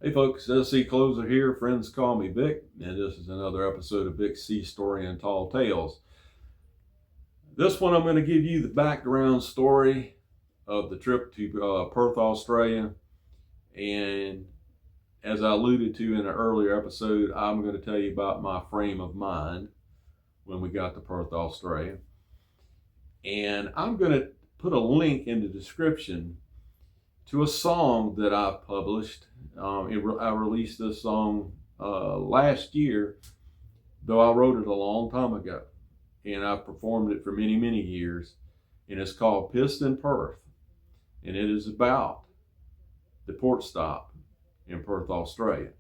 Hey folks, SC Closer here. Friends call me Vic, and this is another episode of Vic's Sea Story and Tall Tales. This one I'm going to give you the background story of the trip to Perth, Australia. And as I alluded to in an earlier episode, I'm going to tell you about my frame of mind when we got to Perth, Australia. And I'm going to put a link in the description to a song that I published. I released this song last year, though I wrote it a long time ago, and I've performed it for many, many years. And it's called Pissed in Perth, and it is about the port stop in Perth, Australia.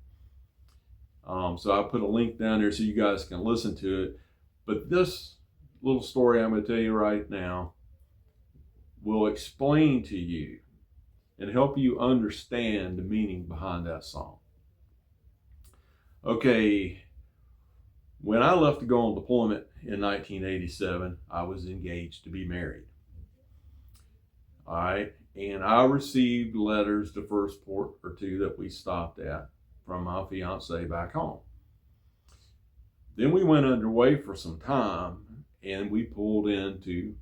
So I put a link down there so you guys can listen to it. But this little story I'm going to tell you right now will explain to you and help you understand the meaning behind that song. Okay, when I left to go on deployment in 1987, I was engaged to be married. All right, and I received letters the first port or two that we stopped at from my fiance back home. Then we went underway for some time and we pulled into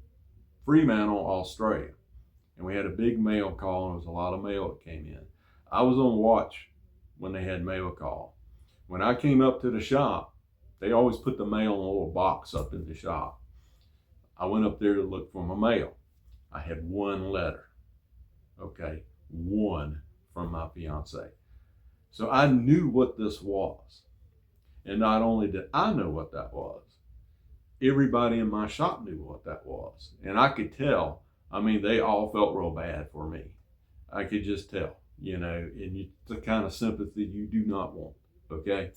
Freemantle, Australia. And we had a big mail call, and there was a lot of mail that came in. I was on watch when they had mail call. When I came up to the shop, they always put the mail in a little box up in the shop. I went up there to look for my mail. I had one letter, okay, one from my fiance. So I knew what this was. And not only did I know what that was, everybody in my shop knew what that was. And I could tell. I mean, they all felt real bad for me. I could just tell, and it's the kind of sympathy you do not want, okay?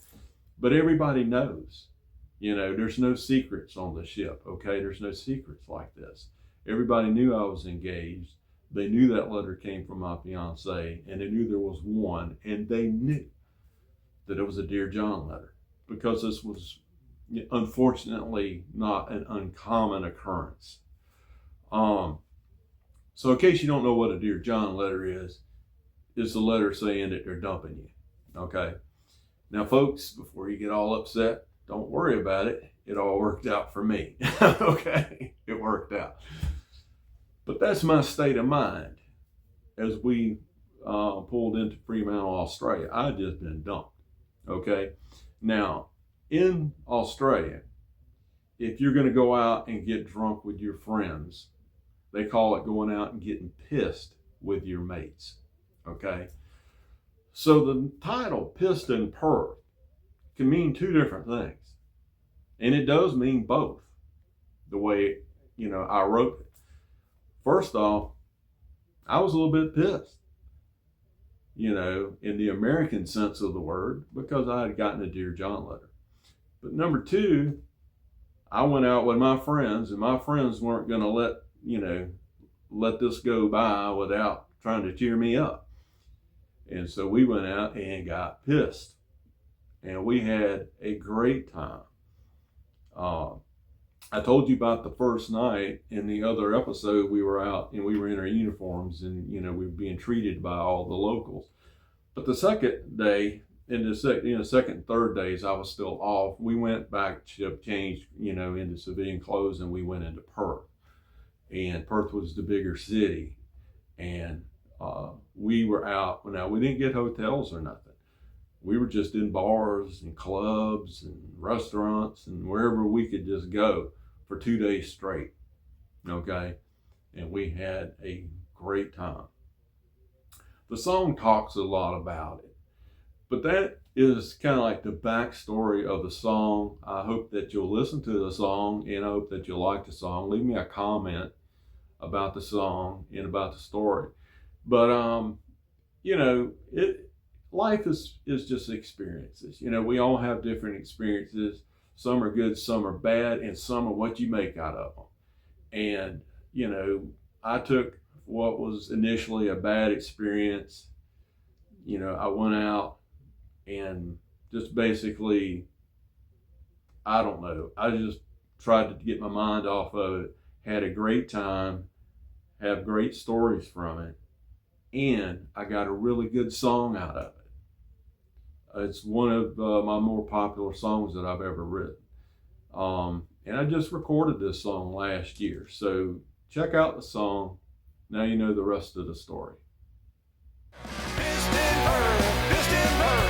But everybody knows, there's no secrets on the ship, okay? There's no secrets like this. Everybody knew I was engaged. They knew that letter came from my fiance, and they knew there was one, and they knew that it was a Dear John letter, because this was, unfortunately, not an uncommon occurrence. So in case you don't know what a Dear John letter is, it's a letter saying that they're dumping you, okay? Now, folks, before you get all upset, don't worry about it. It all worked out for me, okay? It worked out. But that's my state of mind as we pulled into Fremantle, Australia. I had just been dumped, okay? Now, in Australia, if you're going to go out and get drunk with your friends, they call it going out and getting pissed with your mates, okay? So the title, Pissed in Perth, can mean two different things. And it does mean both, the way, I wrote it. First off, I was a little bit pissed, in the American sense of the word, because I had gotten a Dear John letter. But number two, I went out with my friends, and my friends weren't going to let this go by without trying to cheer me up. And so we went out and got pissed. And we had a great time. I told you about the first night in the other episode. We were out and we were in our uniforms, and we were being treated by all the locals. But the second day, in the second and third days, I was still off. We went back, changed, into civilian clothes, and we went into Perth. And Perth was the bigger city. And we were out. Now, we didn't get hotels or nothing. We were just in bars and clubs and restaurants and wherever we could just go for 2 days straight, okay? And we had a great time. The song talks a lot about it, but that is kind of like the backstory of the song. I hope that you'll listen to the song, and I hope that you'll like the song. Leave me a comment about the song and about the story. But life is just experiences. We all have different experiences. Some are good, some are bad, and some are what you make out of them. And I took what was initially a bad experience. I went out and just basically, I don't know, I just tried to get my mind off of it, had a great time, have great stories from it, and I got a really good song out of it. It's one of my more popular songs that I've ever written. And I just recorded this song last year. So check out the song. Now you know the rest of the story. Piston Perth, Piston Perth.